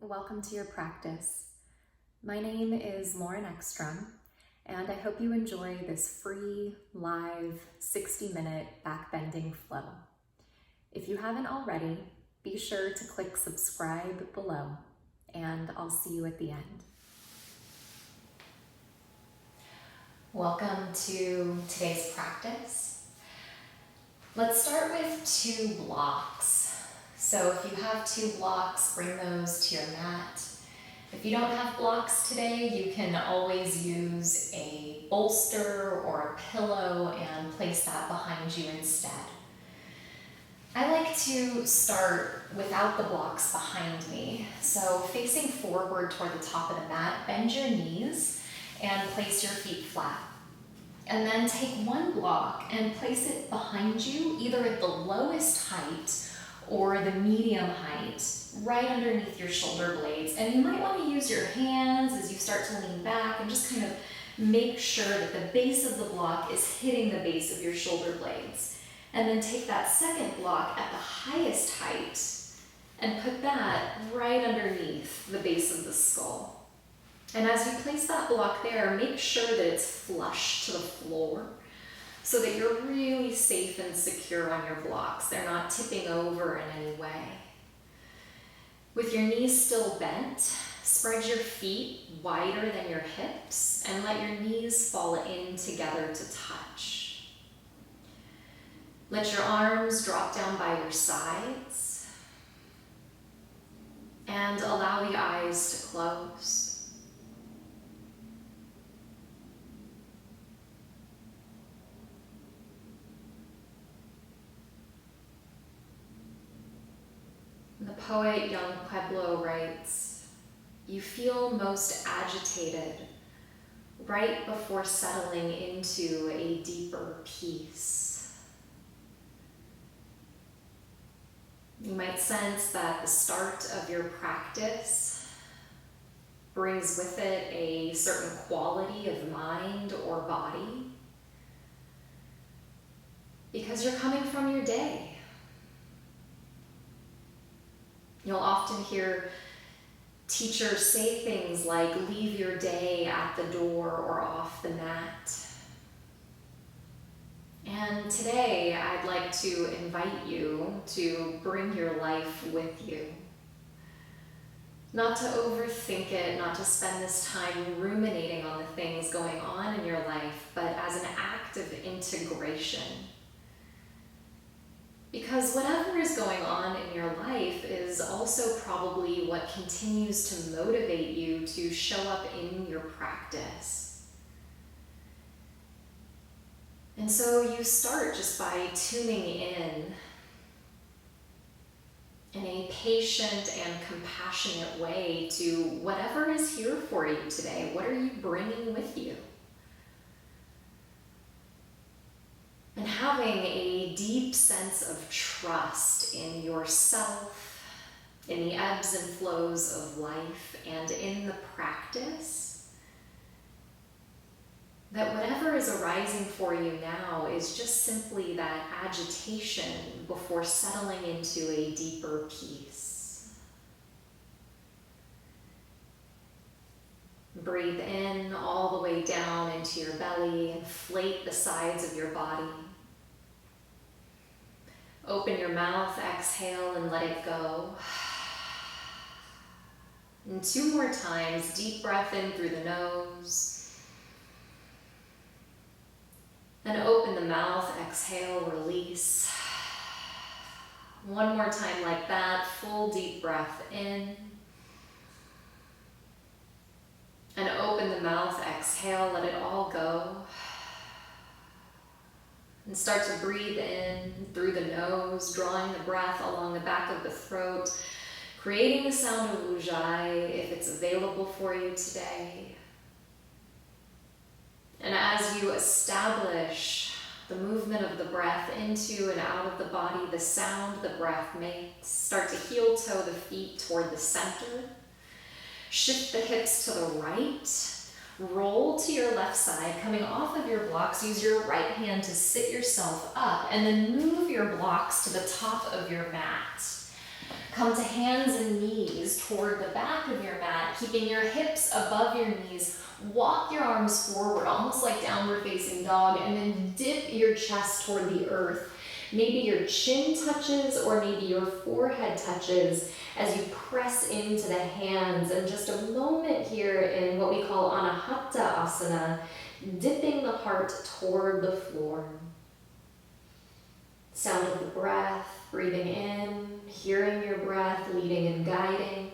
Welcome to your practice. My name is Eckstrom, and I hope you enjoy this free, live, 60-minute backbending flow. If you haven't already, be sure to click subscribe below, and I'll see you at the end. Welcome to today's practice. Let's start with 2 blocks. So if you have 2 blocks, bring those to your mat. If you don't have blocks today, you can always use a bolster or a pillow and place that behind you instead. I like to start without the blocks behind me. So facing forward toward the top of the mat, bend your knees and place your feet flat. And then take 1 block and place it behind you, either at the lowest height or the medium height, right underneath your shoulder blades. And you might want to use your hands as you start to lean back and just kind of make sure that the base of the block is hitting the base of your shoulder blades. And then take that second block at the highest height and put that right underneath the base of the skull. And as you place that block there, make sure that it's flush to the floor so that you're really safe and secure on your blocks. They're not tipping over in any way. With your knees still bent, spread your feet wider than your hips and let your knees fall in together to touch. Let your arms drop down by your sides and allow the eyes to close. The poet Young Pueblo writes, "You feel most agitated right before settling into a deeper peace." You might sense that the start of your practice brings with it a certain quality of mind or body because you're coming from your day. You'll often hear teachers say things like, leave your day at the door or off the mat. And today I'd like to invite you to bring your life with you. Not to overthink it, not to spend this time ruminating on the things going on in your life, but as an act of integration. Because whatever is going on in your life is also probably what continues to motivate you to show up in your practice. And so you start just by tuning in a patient and compassionate way to whatever is here for you today. What are you bringing with you? And having a deep sense of trust in yourself, in the ebbs and flows of life, and in the practice, that whatever is arising for you now is just simply that agitation before settling into a deeper peace. Breathe in all the way down into your belly, inflate the sides of your body. Open your mouth, exhale, and let it go. And 2 more times, deep breath in through the nose. And open the mouth, exhale, release. 1 more time like that, full deep breath in. And open the mouth, exhale, let it all go. And start to breathe in through the nose, drawing the breath along the back of the throat, creating the sound of ujjayi if it's available for you today. And as you establish the movement of the breath into and out of the body, the sound the breath makes, start to heel toe the feet toward the center. Shift the hips to the right. Roll to your left side, coming off of your blocks. Use your right hand to sit yourself up, and then move your blocks to the top of your mat. Come to hands and knees toward the back of your mat, keeping your hips above your knees. Walk your arms forward, almost like downward facing dog, and then dip your chest toward the earth. Maybe your chin touches or maybe your forehead touches as you press into the hands. And just a moment here in what we call Anahata Asana, dipping the heart toward the floor. Sound of the breath, breathing in, hearing your breath, leading and guiding.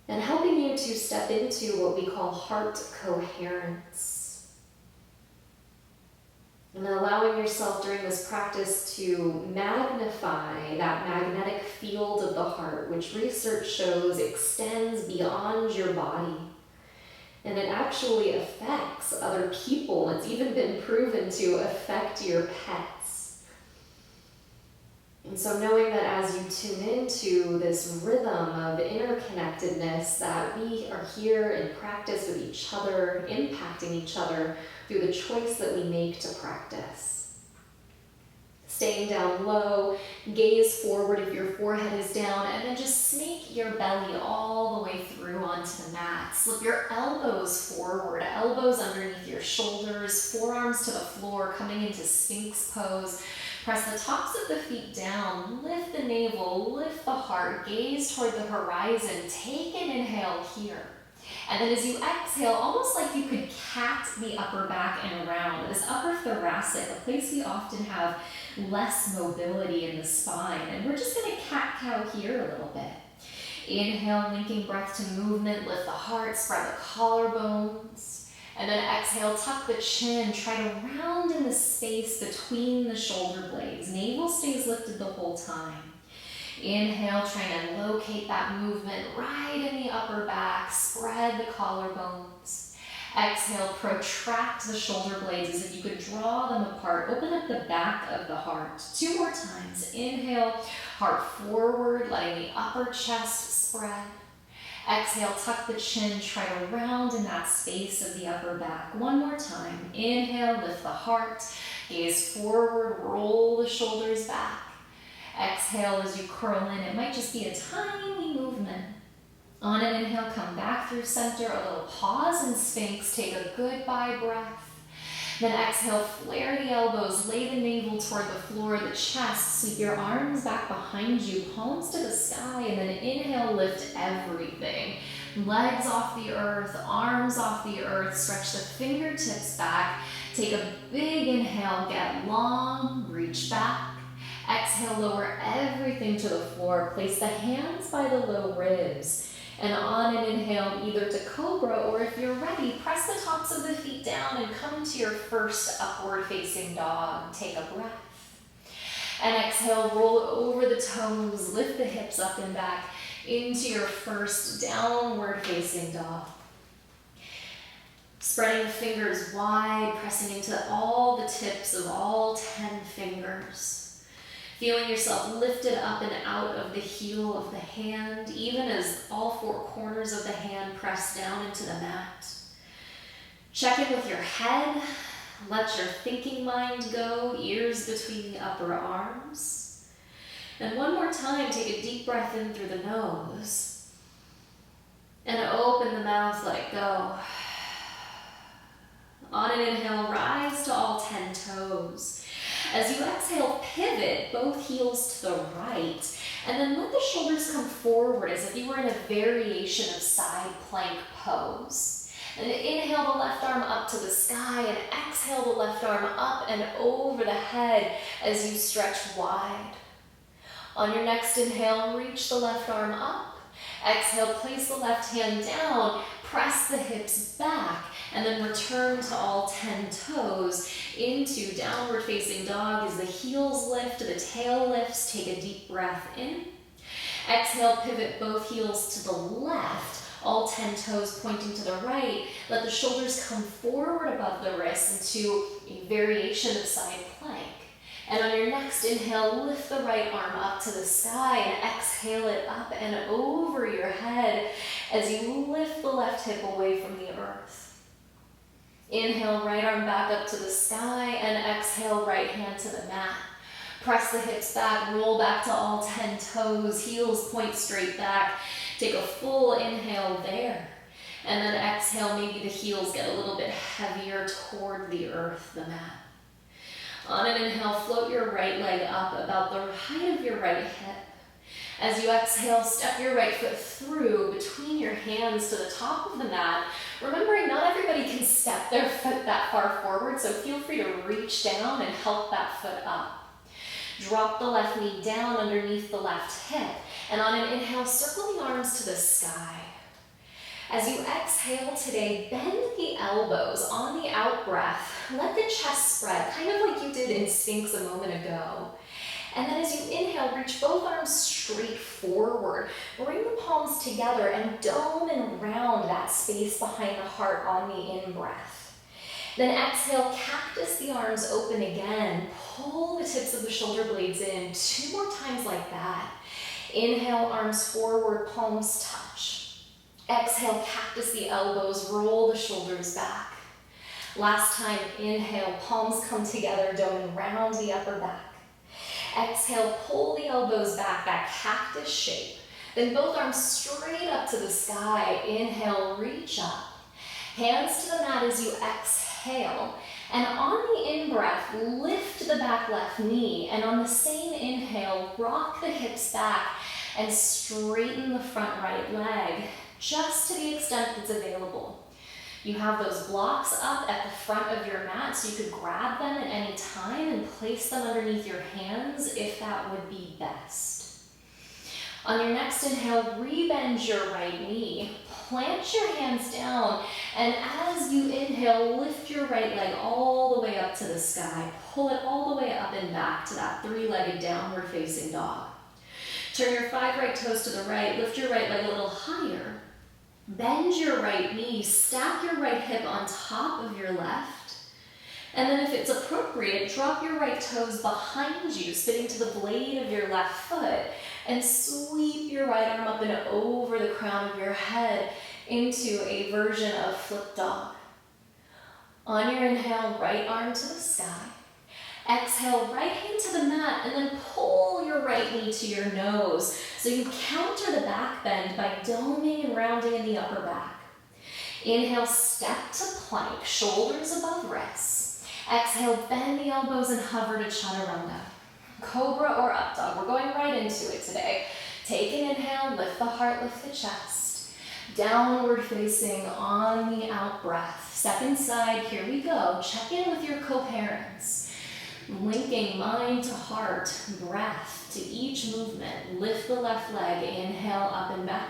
And helping you to step into what we call heart coherence. And allowing yourself during this practice to magnify that magnetic field of the heart, which research shows extends beyond your body. And it actually affects other people. It's even been proven to affect your pets. And so knowing that as you tune into this rhythm of interconnectedness, that we are here in practice with each other, impacting each other through the choice that we make to practice. Staying down low, gaze forward if your forehead is down, and then just snake your belly all the way through onto the mat. Slip your elbows forward, elbows underneath your shoulders, forearms to the floor, coming into Sphinx Pose. Press the tops of the feet down, lift the navel, lift the heart, gaze toward the horizon, take an inhale here. And then as you exhale, almost like you could cat the upper back and around. This upper thoracic, a place we often have less mobility in the spine. And we're just gonna cat-cow here a little bit. Inhale, linking breath to movement, lift the heart, spread the collarbones. And then exhale, tuck the chin, try to round in the space between the shoulder blades. Navel stays lifted the whole time. Inhale, trying to locate that movement right in the upper back, spread the collarbones. Exhale, protract the shoulder blades as if you could draw them apart. Open up the back of the heart. 2 more times. Inhale, heart forward, letting the upper chest spread. Exhale, tuck the chin, try to round in that space of the upper back. 1 more time. Inhale, lift the heart, gaze forward, roll the shoulders back. Exhale as you curl in. It might just be a tiny movement. On an inhale, come back through center, a little pause in Sphinx, take a goodbye breath. Then exhale, flare the elbows, lay the navel toward the floor, the chest, sweep your arms back behind you, palms to the sky, and then inhale, lift everything. Legs off the earth, arms off the earth, stretch the fingertips back, take a big inhale, get long, reach back. Exhale, lower everything to the floor, place the hands by the low ribs. And on an inhale, either to Cobra, or if you're ready, press the tops of the feet down and come into your first upward facing dog. Take a breath. And exhale, roll over the toes, lift the hips up and back into your first downward facing dog. Spreading the fingers wide, pressing into all the tips of all 10 fingers. Feeling yourself lifted up and out of the heel of the hand, even as all 4 corners of the hand press down into the mat. Check in with your head. Let your thinking mind go, ears between the upper arms. And 1 more time, take a deep breath in through the nose. And open the mouth, let it go. On an inhale, rise to all 10 toes. As you exhale, pivot both heels to the right, and then let the shoulders come forward as if you were in a variation of side plank pose. And inhale the left arm up to the sky, and exhale the left arm up and over the head as you stretch wide. On your next inhale, reach the left arm up. Exhale, place the left hand down, press the hips back, and then return to all 10 toes into downward facing dog as the heels lift, the tail lifts. Take a deep breath in. Exhale, pivot both heels to the left, all 10 toes pointing to the right. Let the shoulders come forward above the wrists into a variation of side plank. And on your next inhale, lift the right arm up to the sky and exhale it up and over your head as you lift the left hip away from the earth. Inhale, right arm back up to the sky and exhale, right hand to the mat. Press the hips back, roll back to all 10 toes, heels point straight back. Take a full inhale there. And then exhale, maybe the heels get a little bit heavier toward the earth, the mat. On an inhale, float your right leg up about the height of your right hip. As you exhale, step your right foot through between your hands to the top of the mat. Remembering not everybody can step their foot that far forward, so feel free to reach down and help that foot up. Drop the left knee down underneath the left hip. And on an inhale, circle the arms to the sky. As you exhale today, bend the elbows on the out breath. Let the chest spread, kind of like you did in Sphinx a moment ago. And then as you inhale, reach both arms straight forward. Bring the palms together and dome and round that space behind the heart on the in-breath. Then exhale, cactus the arms open again. Pull the tips of the shoulder blades in 2 more times like that. Inhale, arms forward, palms touch. Exhale, cactus the elbows, roll the shoulders back. Last time, inhale, palms come together, doming round the upper back. Exhale, pull the elbows back, that cactus shape. Then both arms straight up to the sky. Inhale, reach up. Hands to the mat as you exhale. And on the in-breath, lift the back left knee. And on the same inhale, rock the hips back and straighten the front right leg, just to the extent that's available. You have those blocks up at the front of your mat, so you could grab them at any time and place them underneath your hands if that would be best. On your next inhale, rebend your right knee. Plant your hands down, and as you inhale, lift your right leg all the way up to the sky. Pull it all the way up and back to that 3-legged downward facing dog. Turn your 5 right toes to the right, lift your right leg a little higher. Bend your right knee, stack your right hip on top of your left. And then if it's appropriate, drop your right toes behind you, spitting to the blade of your left foot, and sweep your right arm up and over the crown of your head into a version of flip dog. On your inhale, right arm to the sky. Exhale, right hand to the mat, and then pull your right knee to your nose. So you counter the back bend by doming and rounding in the upper back. Inhale, step to plank, shoulders above wrists. Exhale, bend the elbows and hover to chaturanga. Cobra or up dog. We're going right into it today. Take an inhale, lift the heart, lift the chest. Downward facing on the out breath. Second side, here we go. Check in with your co-parents. Linking mind to heart, breath to each movement. Lift the left leg, inhale up and back.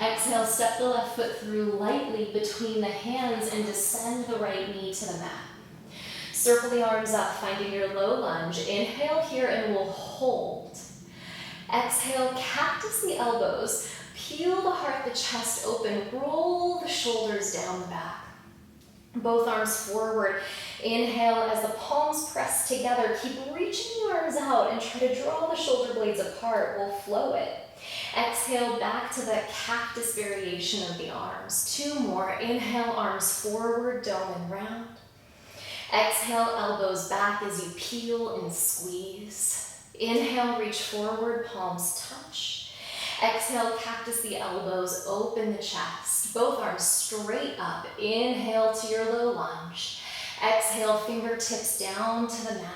Exhale, step the left foot through lightly between the hands and descend the right knee to the mat. Circle the arms up, finding your low lunge. Inhale here and we'll hold. Exhale, cactus the elbows. Peel the heart, the chest open. Roll the shoulders down the back. Both arms forward. Inhale as the palms press together. Keep reaching the arms out and try to draw the shoulder blades apart. We'll flow it. Exhale back to the cactus variation of the arms. 2 more. Inhale, arms forward, dome and round. Exhale, elbows back as you peel and squeeze. Inhale, reach forward, palms touch. Exhale, cactus the elbows, open the chest. Both arms straight up. Inhale to your low lunge. Exhale, fingertips down to the mat.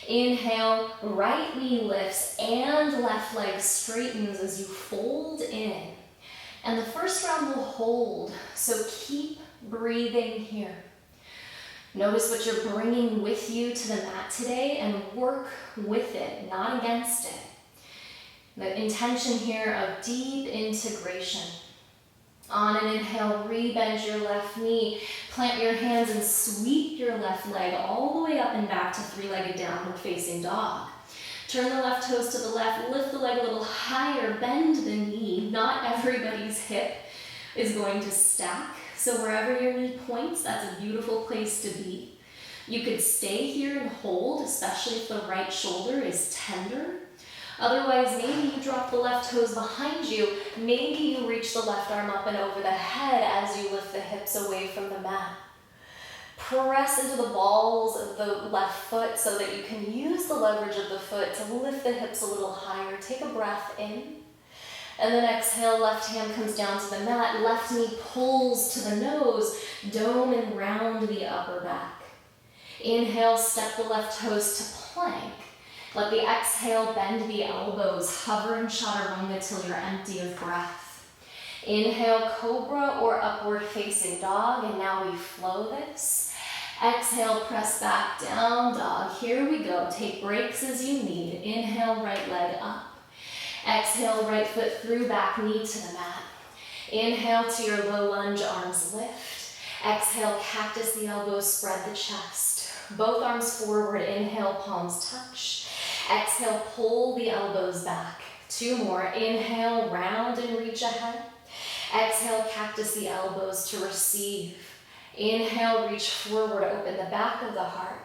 Inhale, right knee lifts and left leg straightens as you fold in. And the first round will hold, so keep breathing here. Notice what you're bringing with you to the mat today and work with it, not against it. The intention here of deep integration. On an inhale, rebend your left knee, plant your hands and sweep your left leg all the way up and back to 3-legged downward facing dog. Turn the left toes to the left, lift the leg a little higher, bend the knee. Not everybody's hip is going to stack, so wherever your knee points, that's a beautiful place to be. You could stay here and hold, especially if the right shoulder is tender. Otherwise, maybe you drop the left toes behind you. Maybe you reach the left arm up and over the head as you lift the hips away from the mat. Press into the balls of the left foot so that you can use the leverage of the foot to lift the hips a little higher. Take a breath in. And then exhale, left hand comes down to the mat, left knee pulls to the nose, dome and round the upper back. Inhale, step the left toes to plank. Let the exhale bend the elbows, hover in chaturanga till you're empty of breath. Inhale, cobra or upward facing dog, and now we flow this. Exhale, press back, down dog. Here we go. Take breaks as you need. Inhale, right leg up. Exhale, right foot through, back knee to the mat. Inhale to your low lunge, arms lift. Exhale, cactus the elbows, spread the chest. Both arms forward, inhale, palms touch. Exhale, pull the elbows back. 2 more. Inhale, round and reach ahead. Exhale, cactus the elbows to receive. Inhale, reach forward, open the back of the heart.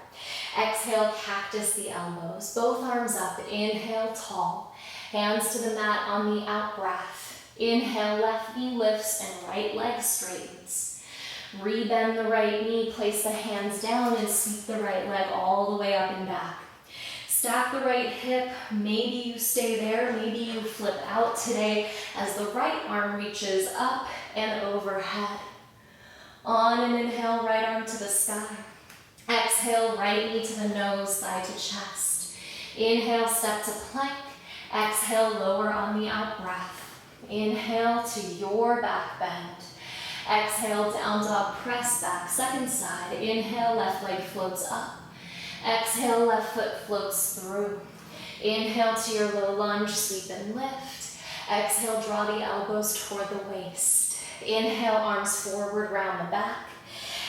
Exhale, cactus the elbows. Both arms up. Inhale, tall. Hands to the mat on the out breath. Inhale, left knee lifts and right leg straightens. Rebend the right knee, place the hands down and sweep the right leg all the way up and back. Stack the right hip, maybe you stay there, maybe you flip out today as the right arm reaches up and overhead. On an inhale, right arm to the sky. Exhale, right knee to the nose, thigh to chest. Inhale, step to plank. Exhale, lower on the out breath. Inhale to your back bend. Exhale, down dog, press back, second side. Inhale, left leg floats up. Exhale, left foot floats through. Inhale to your low lunge, sweep and lift. Exhale, draw the elbows toward the waist. Inhale, arms forward, round the back.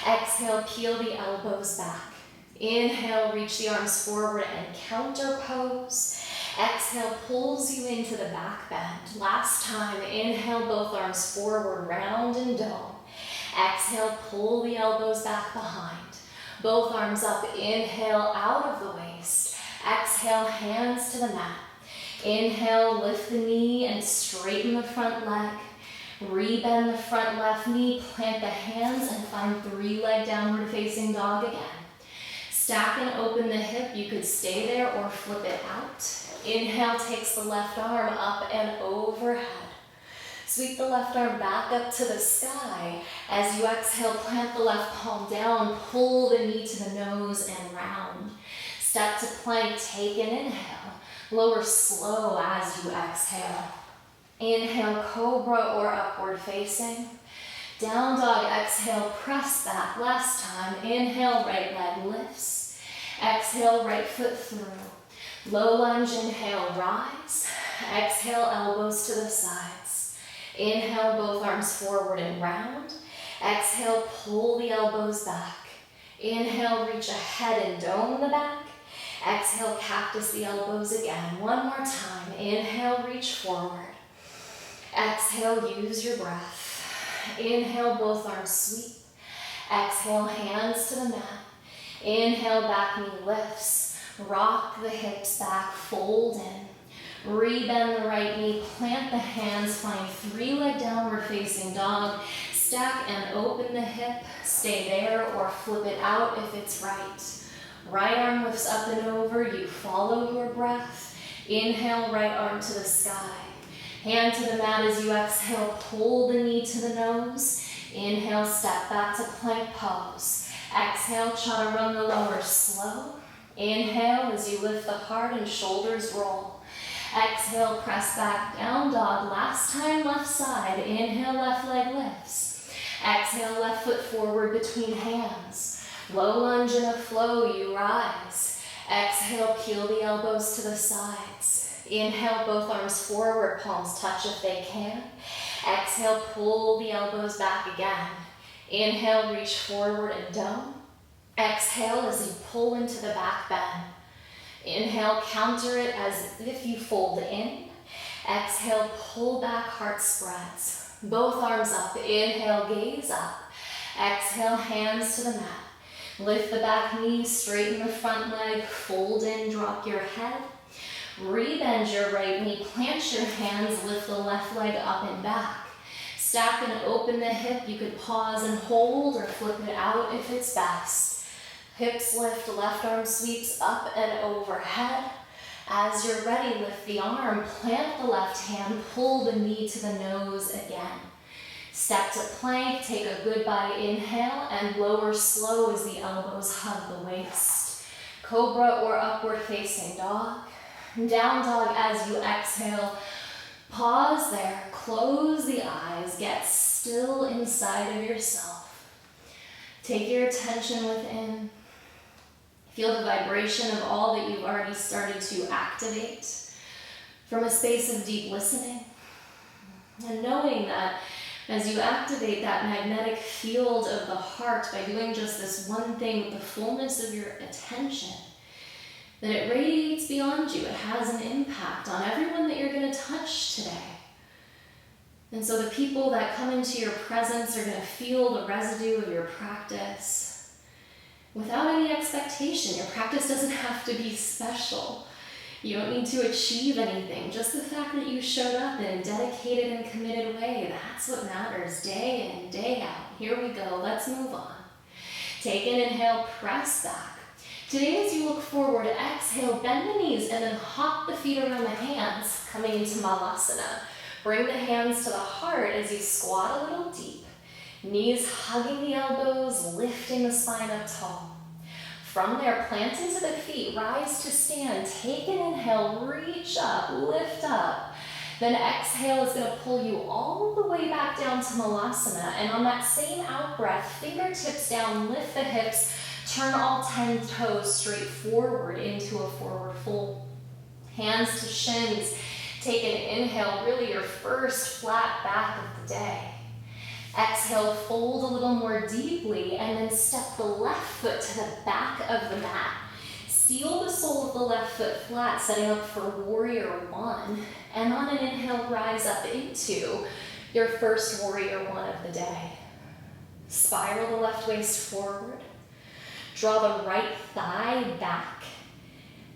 Exhale, peel the elbows back. Inhale, reach the arms forward and counter pose. Exhale, pulls you into the back bend. Last time, inhale, both arms forward, round and dome. Exhale, pull the elbows back behind. Both arms up, inhale, out of the waist. Exhale, hands to the mat. Inhale, lift the knee and straighten the front leg. Rebend the front left knee, plant the hands and find 3-leg downward facing dog again. Stack and open the hip, you could stay there or flip it out. Inhale takes the left arm up and overhead. Sweep the left arm back up to the sky. As you exhale, plant the left palm down, pull the knee to the nose and round. Step to plank, take an inhale. Lower slow as you exhale. Inhale, cobra or upward facing. Down dog, exhale, press back. Last time, inhale, right leg lifts. Exhale, right foot through. Low lunge, inhale, rise. Exhale, elbows to the sides. Inhale, both arms forward and round. Exhale, pull the elbows back. Inhale, reach ahead and dome the back. Exhale, cactus the elbows again. One more time. Inhale, reach forward. Exhale, use your breath. Inhale, both arms sweep. Exhale, hands to the mat. Inhale, back knee lifts. Rock the hips back, fold in. Rebend the right knee, plant the hands, find 3-leg downward facing dog. Stack and open the hip, stay there or flip it out if it's right. Right arm lifts up and over, you follow your breath. Inhale, right arm to the sky. Hand to the mat as you exhale, pull the knee to the nose. Inhale, step back to plank pose. Exhale, chaturanga, lower slow. Inhale as you lift the heart and shoulders roll. Exhale, press back, down dog. Last time, left side. Inhale, left leg lifts. Exhale, left foot forward between hands. Low lunge and a flow, you rise. Exhale, peel the elbows to the sides. Inhale, both arms forward, palms touch if they can. Exhale, pull the elbows back again. Inhale, reach forward and dome. Exhale as you pull into the back bend. Inhale, counter it as if you fold in. Exhale, pull back, heart spreads. Both arms up. Inhale, gaze up. Exhale, hands to the mat. Lift the back knee, straighten the front leg, fold in, drop your head. Rebend your right knee, plant your hands, lift the left leg up and back. Stack and open the hip. You could pause and hold or flip it out if it's best. Hips lift, left arm sweeps up and overhead. As you're ready, lift the arm, plant the left hand, pull the knee to the nose again. Step to plank, take a goodbye inhale, and lower slow as the elbows hug the waist. Cobra or upward facing dog. Down dog as you exhale. Pause there, close the eyes, get still inside of yourself. Take your attention within. Feel the vibration of all that you've already started to activate from a space of deep listening. And knowing that as you activate that magnetic field of the heart by doing just this one thing with the fullness of your attention, that it radiates beyond you. It has an impact on everyone that you're going to touch today. And so the people that come into your presence are going to feel the residue of your practice without any expectation. Your practice doesn't have to be special. You don't need to achieve anything. Just the fact that you showed up in a dedicated and committed way, that's what matters, day in, day out. Here we go. Let's move on. Take an inhale, press back. Today, as you look forward, exhale, bend the knees, and then hop the feet around the hands, coming into Malasana. Bring the hands to the heart as you squat a little deep. Knees hugging the elbows, lifting the spine up tall. From there, plant into the feet, rise to stand. Take an inhale, reach up, lift up. Then exhale is going to pull you all the way back down to Malasana. And on that same out breath, fingertips down, lift the hips, turn all 10 toes straight forward into a forward fold. Hands to shins. Take an inhale, really your first flat back of the day. Exhale, fold a little more deeply, and then step the left foot to the back of the mat. Seal the sole of the left foot flat, setting up for warrior one. And on an inhale, rise up into your first warrior one of the day. Spiral the left waist forward. Draw the right thigh back.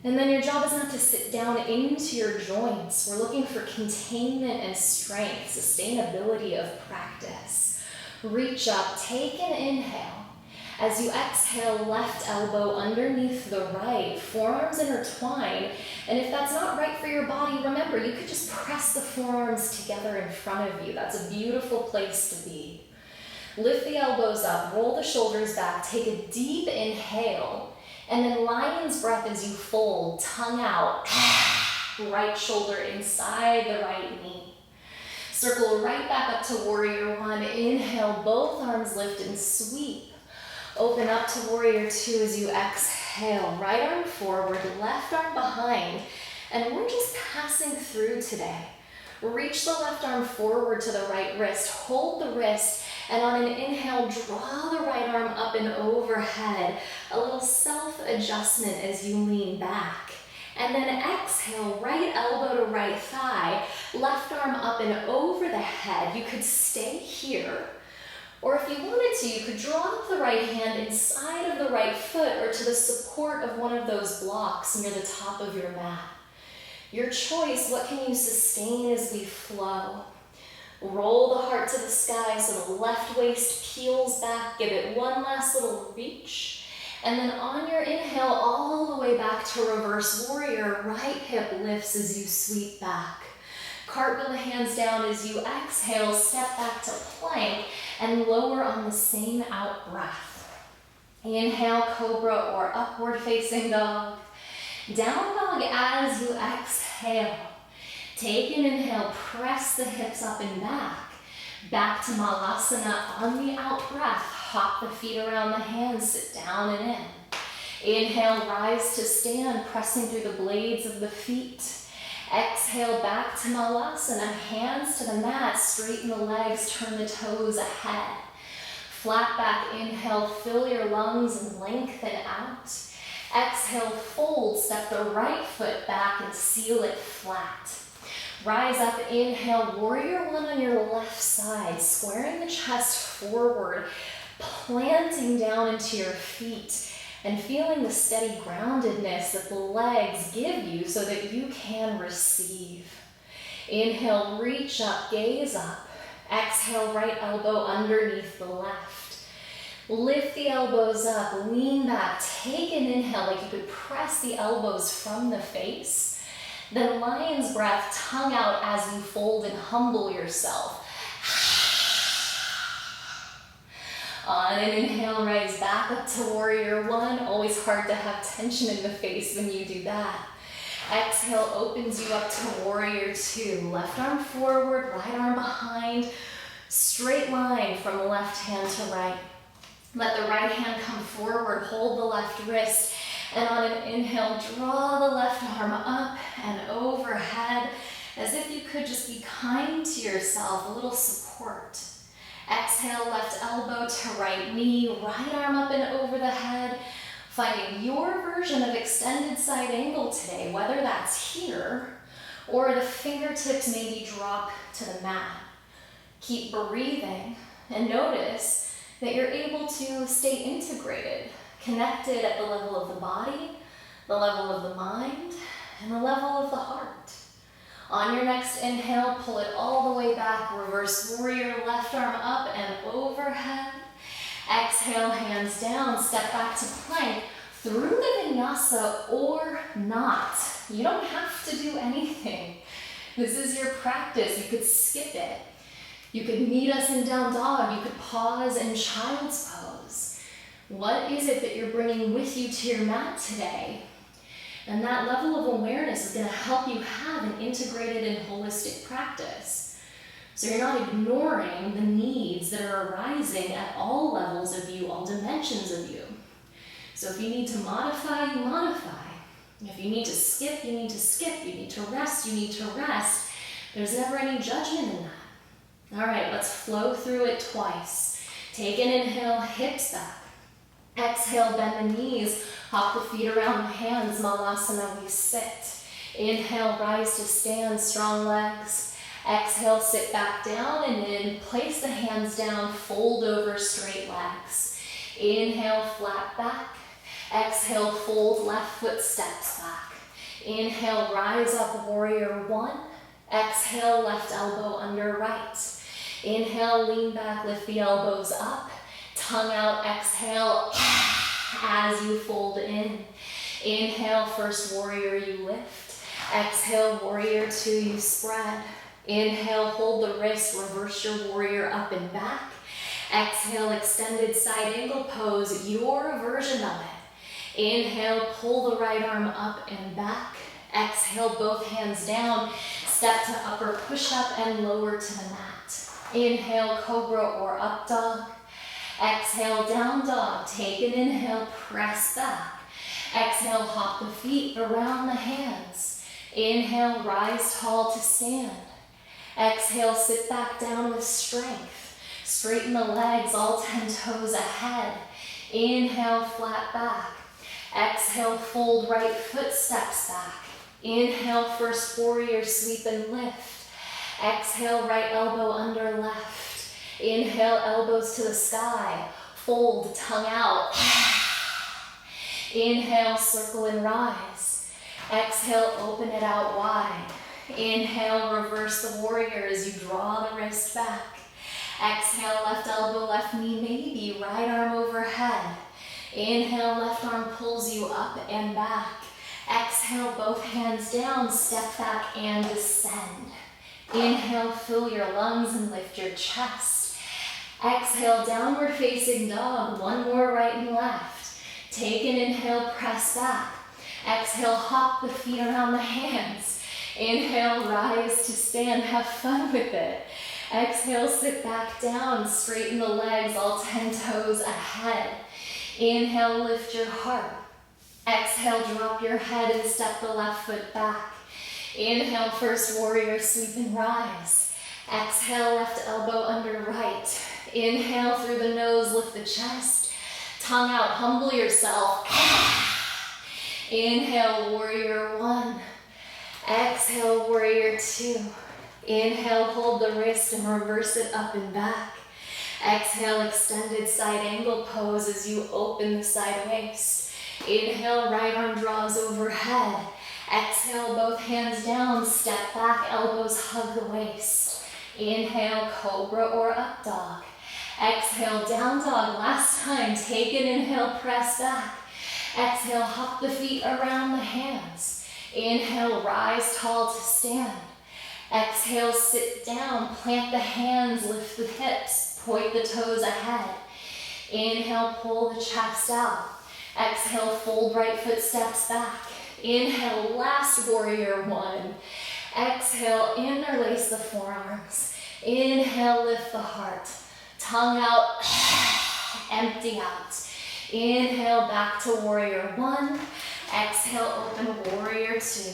And then your job is not to sit down into your joints. We're looking for containment and strength, sustainability of practice. Reach up, take an inhale. As you exhale, left elbow underneath the right, forearms intertwine. And if that's not right for your body, remember, you could just press the forearms together in front of you. That's a beautiful place to be. Lift the elbows up, roll the shoulders back, take a deep inhale, and then lion's breath as you fold, tongue out, right shoulder inside the right knee. Circle right back up to warrior one, inhale, both arms lift and sweep. Open up to warrior two as you exhale, right arm forward, left arm behind, and we're just passing through today. Reach the left arm forward to the right wrist, hold the wrist, and on an inhale, draw the right arm up and overhead. A little self-adjustment as you lean back. And then exhale, right elbow to right thigh, left arm up and over the head. You could stay here. Or if you wanted to, you could draw up the right hand inside of the right foot or to the support of one of those blocks near the top of your mat. Your choice, what can you sustain as we flow? Roll the heart to the sky so the left waist peels back. Give it one last little reach. And then on your inhale, all the way back to reverse warrior, right hip lifts as you sweep back. Cartwheel the hands down as you exhale, step back to plank and lower on the same out breath. Inhale, cobra or upward facing dog. Down dog as you exhale. Take an inhale, press the hips up and back. Back to Malasana on the out breath. Hop the feet around the hands, sit down and in. Inhale, rise to stand, pressing through the blades of the feet. Exhale, back to Malasana, hands to the mat, straighten the legs, turn the toes ahead. Flat back inhale, fill your lungs and lengthen out. Exhale, fold, step the right foot back and seal it flat. Rise up, inhale, warrior one on your left side, squaring the chest forward, planting down into your feet, and feeling the steady groundedness that the legs give you so that you can receive. Inhale, reach up, gaze up. Exhale, right elbow underneath the left. Lift the elbows up, lean back, take an inhale like you could press the elbows from the face. Then lion's breath, tongue out as you fold and humble yourself. On an inhale, rise back up to warrior one. Always hard to have tension in the face when you do that. Exhale opens you up to warrior two. Left arm forward, right arm behind. Straight line from left hand to right. Let the right hand come forward, hold the left wrist, and on an inhale, draw the left arm up and overhead, as if you could just be kind to yourself, a little support. Exhale, left elbow to right knee, right arm up and over the head, finding your version of extended side angle today, whether that's here or the fingertips maybe drop to the mat. Keep breathing and notice that you're able to stay integrated, connected at the level of the body, the level of the mind, and the level of the heart. On your next inhale, pull it all the way back, reverse warrior, left arm up and overhead. Exhale, hands down, step back to plank, through the vinyasa or not. You don't have to do anything. This is your practice. You could skip it. You could meet us in down dog. You could pause in child's pose. What is it that you're bringing with you to your mat today? And that level of awareness is going to help you have an integrated and holistic practice. So you're not ignoring the needs that are arising at all levels of you, all dimensions of you. So if you need to modify, you modify. If you need to skip, you need to skip. You need to rest, you need to rest. There's never any judgment in that. All right, let's flow through it twice. Take an inhale, hips back. Exhale, bend the knees. Hop the feet around the hands. Malasana, we sit. Inhale, rise to stand, strong legs. Exhale, sit back down, and then place the hands down, fold over straight legs. Inhale, flat back. Exhale, fold, left foot steps back. Inhale, rise up, warrior one. Exhale, left elbow under right. Inhale, lean back, lift the elbows up. Tongue out, exhale as you fold in. Inhale, first warrior, you lift. Exhale, warrior two, you spread. Inhale, hold the wrist, reverse your warrior up and back. Exhale, extended side angle pose, your version of it. Inhale, pull the right arm up and back. Exhale, both hands down. Step to upper push-up and lower to the mat. Inhale, cobra or up dog. Exhale, down dog. Take an inhale, press back. Exhale, hop the feet around the hands. Inhale, rise tall to stand. Exhale, sit back down with strength. Straighten the legs, all 10 toes ahead. Inhale, flat back. Exhale, fold right foot steps back. Inhale, first warrior, sweep and lift. Exhale, right elbow under left. Inhale, elbows to the sky. Fold, tongue out. Inhale, circle and rise. Exhale, open it out wide. Inhale, reverse the warrior as you draw the wrist back. Exhale, left elbow, left knee, maybe right arm overhead. Inhale, left arm pulls you up and back. Exhale, both hands down, step back and descend. Inhale, fill your lungs and lift your chest. Exhale, downward facing dog. One more right and left. Take an inhale, press back. Exhale, hop the feet around the hands. Inhale, rise to stand, have fun with it. Exhale, sit back down, straighten the legs, all 10 toes ahead. Inhale, lift your heart. Exhale, drop your head and step the left foot back. Inhale, first warrior, sweep and rise. Exhale, left elbow under right. Inhale through the nose, lift the chest. Tongue out, humble yourself. Inhale, warrior one. Exhale, warrior two. Inhale, hold the wrist and reverse it up and back. Exhale, extended side angle pose as you open the side waist. Inhale, right arm draws overhead. Exhale, both hands down, step back, elbows hug the waist. Inhale, Cobra or Up Dog. Exhale, Down Dog. Last time, take an inhale, press back. Exhale, hop the feet around the hands. Inhale, rise tall to stand. Exhale, sit down, plant the hands, lift the hips, point the toes ahead. Inhale, pull the chest out. Exhale, fold right foot steps back. Inhale, last warrior one. Exhale, interlace the forearms. Inhale, lift the heart. Tongue out, empty out. Inhale, back to warrior one. Exhale, open warrior two.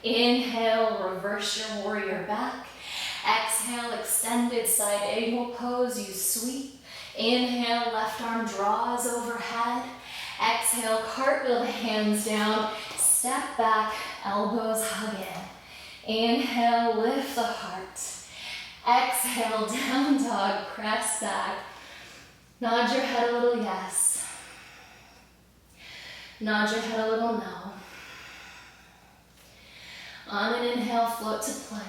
Inhale, reverse your warrior back. Exhale, extended side angle pose, you sweep. Inhale, left arm draws overhead. Exhale, cartwheel the hands down. Step back, elbows hug in. Inhale, lift the heart. Exhale, down dog, press back. Nod your head a little yes. Nod your head a little no. On an inhale, float to plank.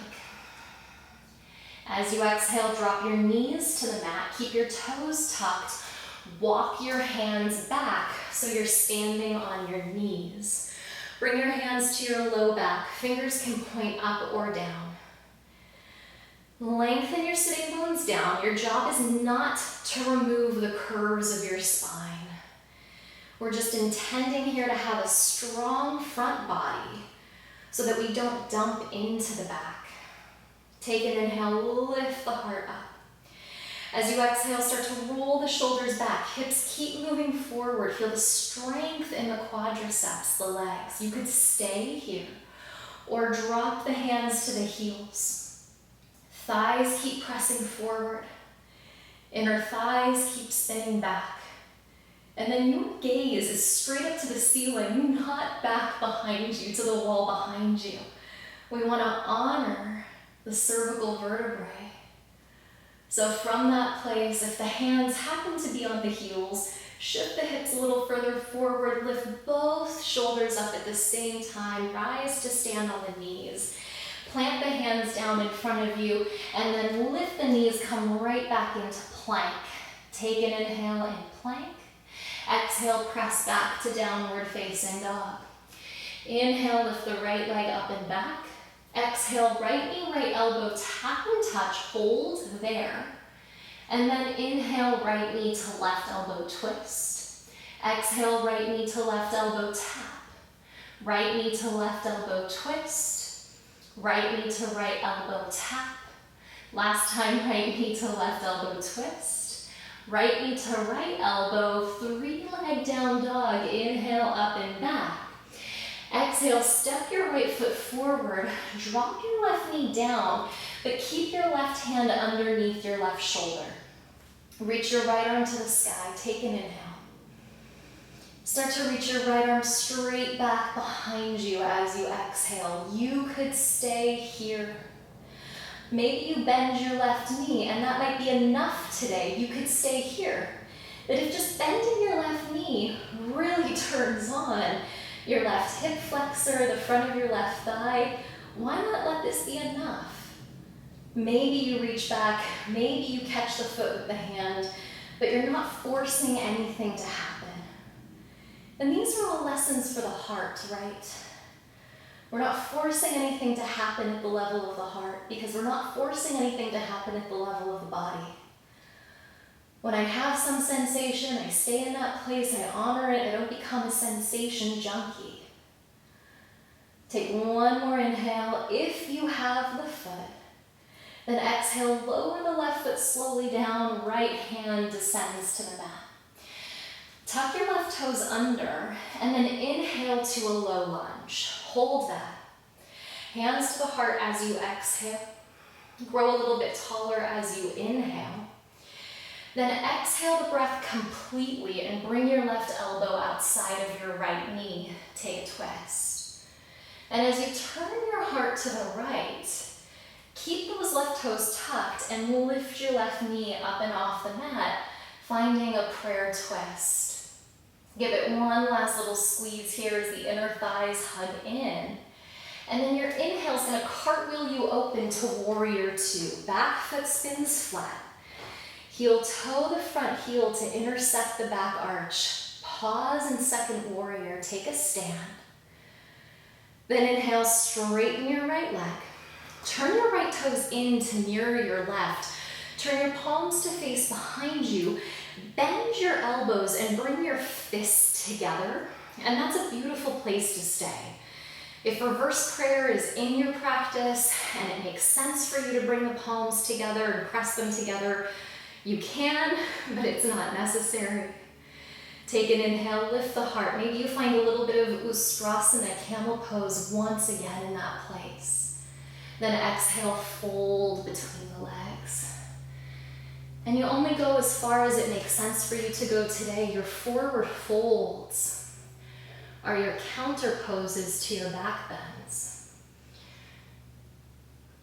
As you exhale, drop your knees to the mat. Keep your toes tucked. Walk your hands back so you're standing on your knees. Bring your hands to your low back. Fingers can point up or down. Lengthen your sitting bones down. Your job is not to remove the curves of your spine. We're just intending here to have a strong front body so that we don't dump into the back. Take an inhale, lift the heart up. As you exhale, start to roll the shoulders back. Hips keep moving forward. Feel the strength in the quadriceps, the legs. You could stay here or drop the hands to the heels. Thighs keep pressing forward. Inner thighs keep spinning back. And then your gaze is straight up to the ceiling, not back behind you, to the wall behind you. We want to honor the cervical vertebrae. So from that place, if the hands happen to be on the heels, shift the hips a little further forward, lift both shoulders up at the same time, rise to stand on the knees. Plant the hands down in front of you, and then lift the knees, come right back into plank. Take an inhale in plank. Exhale, press back to downward facing dog. Inhale, lift the right leg up and back. Exhale, right knee, right elbow, tap and touch, hold there. And then inhale, right knee to left elbow twist. Exhale, right knee to left elbow tap. Right knee to left elbow twist. Right knee to right elbow tap. Last time, right knee to left elbow twist. Right knee to right elbow, three leg down dog. Inhale, up and back. Exhale, step your right foot forward, drop your left knee down, but keep your left hand underneath your left shoulder. Reach your right arm to the sky, take an inhale. Start to reach your right arm straight back behind you as you exhale. You could stay here. Maybe you bend your left knee, and that might be enough today. You could stay here. But if just bending your left knee really turns on your left hip flexor, the front of your left thigh, why not let this be enough? Maybe you reach back, maybe you catch the foot with the hand, but you're not forcing anything to happen. And these are all lessons for the heart, right? We're not forcing anything to happen at the level of the heart because we're not forcing anything to happen at the level of the body. When I have some sensation, I stay in that place, I honor it, I don't become a sensation junkie. Take one more inhale. If you have the foot, then exhale, lower the left foot slowly down, right hand descends to the mat. Tuck your left toes under, and then inhale to a low lunge. Hold that. Hands to the heart as you exhale. Grow a little bit taller as you inhale. Then exhale the breath completely and bring your left elbow outside of your right knee. Take a twist. And as you turn your heart to the right, keep those left toes tucked and lift your left knee up and off the mat, finding a prayer twist. Give it one last little squeeze here as the inner thighs hug in. And then your inhale is going to cartwheel you open to warrior two. Back foot spins flat. Heel toe the front heel to intersect the back arch. Pause in second warrior. Take a stand. Then inhale, straighten your right leg. Turn your right toes in to mirror your left. Turn your palms to face behind you. Bend your elbows and bring your fists together. And that's a beautiful place to stay. If reverse prayer is in your practice and it makes sense for you to bring the palms together and press them together, you can, but it's not necessary. Take an inhale, lift the heart. Maybe you find a little bit of Ustrasana, camel pose once again in that place. Then exhale, fold between the legs. And you only go as far as it makes sense for you to go today. Your forward folds are your counter poses to your back bends.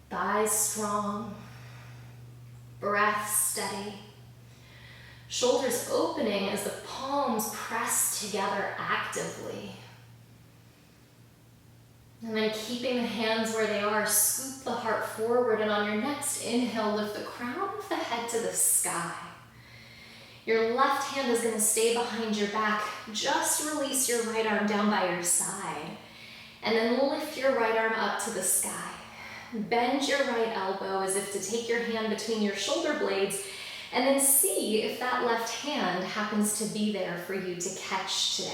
Thighs strong, breath steady. Shoulders opening as the palms press together actively. And then keeping the hands where they are, scoop the heart forward, and on your next inhale, lift the crown of the head to the sky. Your left hand is going to stay behind your back. Just release your right arm down by your side. And then lift your right arm up to the sky. Bend your right elbow as if to take your hand between your shoulder blades, and then see if that left hand happens to be there for you to catch today.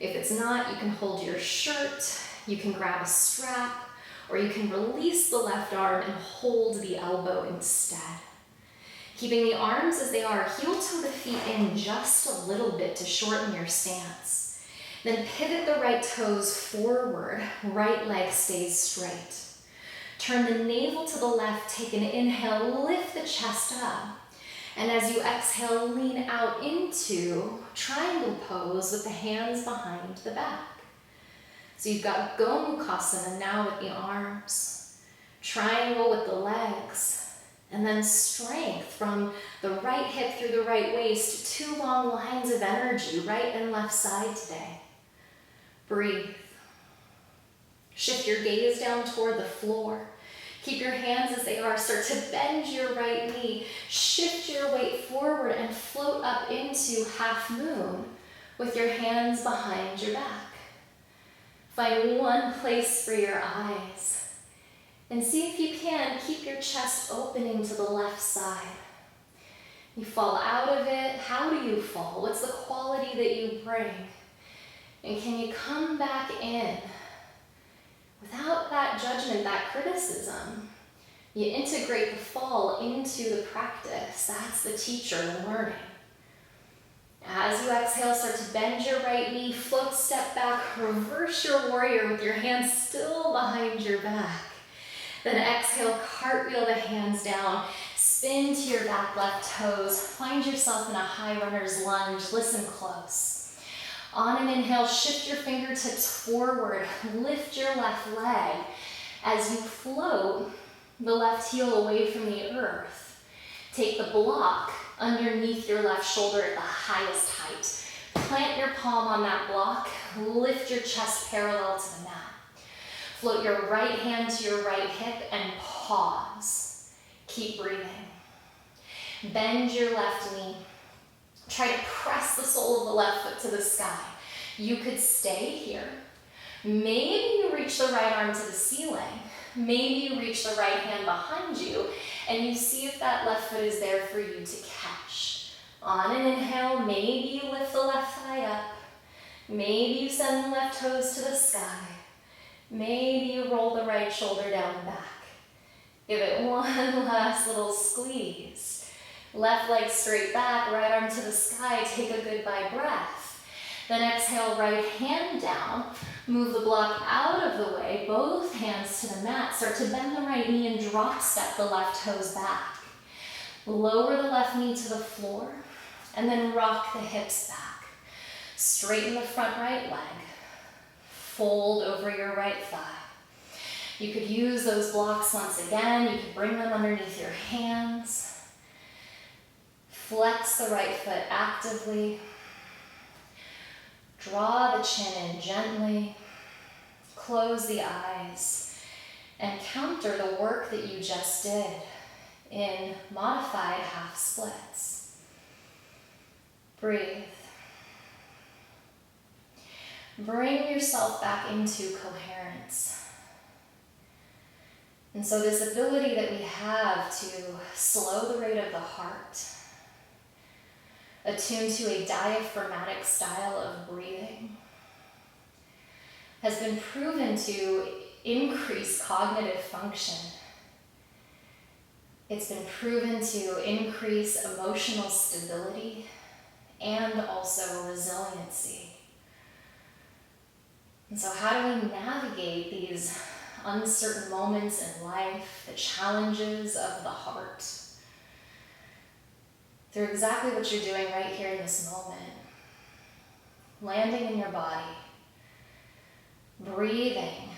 If it's not, you can hold your shirt, you can grab a strap, or you can release the left arm and hold the elbow instead. Keeping the arms as they are, heel toe the feet in just a little bit to shorten your stance. Then pivot the right toes forward, right leg stays straight. Turn the navel to the left, take an inhale, lift the chest up. And as you exhale, lean out into triangle pose with the hands behind the back. So you've got Gomukhasana now with the arms, triangle with the legs, and then strength from the right hip through the right waist, two long lines of energy, right and left side today. Breathe. Shift your gaze down toward the floor. Keep your hands as they are. Start to bend your right knee. Shift your weight forward and float up into half moon with your hands behind your back. Find one place for your eyes. And see if you can keep your chest opening to the left side. You fall out of it. How do you fall? What's the quality that you bring? And can you come back in without that judgment, that criticism? You integrate the fall into the practice. That's the teacher learning. As you exhale, start to bend your right knee, float, step back, reverse your warrior with your hands still behind your back. Then exhale, cartwheel the hands down, spin to your back left toes, find yourself in a high runner's lunge. Listen close. On an inhale, shift your fingertips forward, lift your left leg. As you float the left heel away from the earth, take the block underneath your left shoulder at the highest height. Plant your palm on that block, lift your chest parallel to the mat. Float your right hand to your right hip and pause. Keep breathing. Bend your left knee. Try to press the sole of the left foot to the sky. You could stay here. Maybe you reach the right arm to the ceiling. Maybe you reach the right hand behind you and you see if that left foot is there for you to catch. On an inhale, maybe you lift the left thigh up. Maybe you send the left toes to the sky. Maybe you roll the right shoulder down and back. Give it one last little squeeze. Left leg straight back, right arm to the sky. Take a goodbye breath. Then exhale, right hand down. Move the block out of the way, both hands to the mat. Start to bend the right knee and drop step the left toes back. Lower the left knee to the floor and then rock the hips back. Straighten the front right leg. Fold over your right thigh. You could use those blocks once again. You could bring them underneath your hands. Flex the right foot actively. Draw the chin in gently. close the eyes and counter the work that you just did in modified half splits. Breathe. Bring yourself back into coherence. And so this ability that we have to slow the rate of the heart, attune to a diaphragmatic style of breathing, has been proven to increase cognitive function. It's been proven to increase emotional stability and also resiliency. And so how do we navigate these uncertain moments in life, the challenges of the heart? Through exactly what you're doing right here in this moment. Landing in your body. Breathing,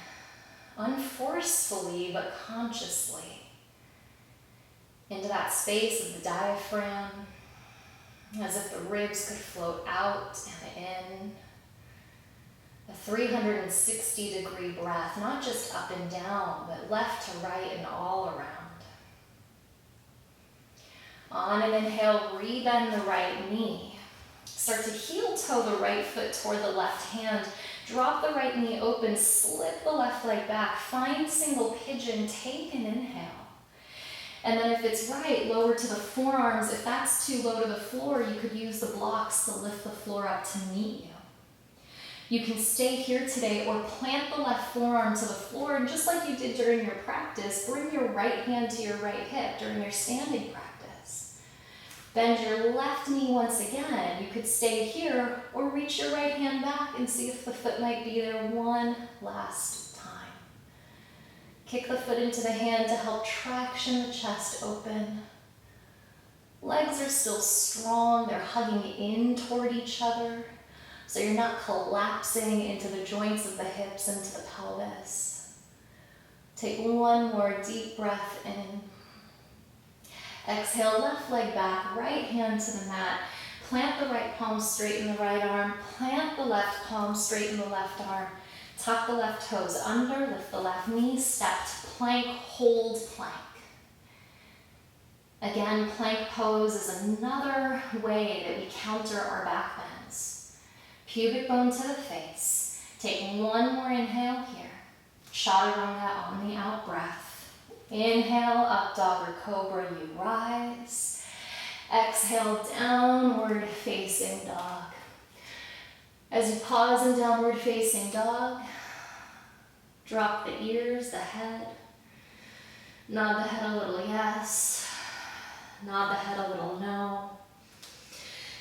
unforcefully but consciously, into that space of the diaphragm, as if the ribs could float out and in. A 360-degree breath, not just up and down, but left to right and all around. On an inhale, rebend the right knee. Start to heel toe the right foot toward the left hand. Drop the right knee open, slip the left leg back. Find single pigeon, take an inhale. And then if it's right, lower to the forearms. If that's too low to the floor, you could use the blocks to lift the floor up to meet you. You can stay here today or plant the left forearm to the floor, and just like you did during your practice, bring your right hand to your right hip during your standing practice. Bend your left knee once again. You could stay here or reach your right hand back and see if the foot might be there one last time. Kick the foot into the hand to help traction the chest open. Legs are still strong. They're hugging in toward each other. So you're not collapsing into the joints of the hips and to the pelvis. Take one more deep breath in. Exhale, left leg back, right hand to the mat. Plant the right palm straight in the right arm. Plant the left palm straight in the left arm. Tuck the left toes under, lift the left knee, step to plank, hold plank. Again, plank pose is another way that we counter our back bends. Pubic bone to the face. Take one more inhale here. Chaturanga on the out breath. Inhale, up dog or cobra, you rise. Exhale, downward facing dog. As you pause in downward facing dog, drop the ears, the head. Nod the head a little yes. Nod the head a little no.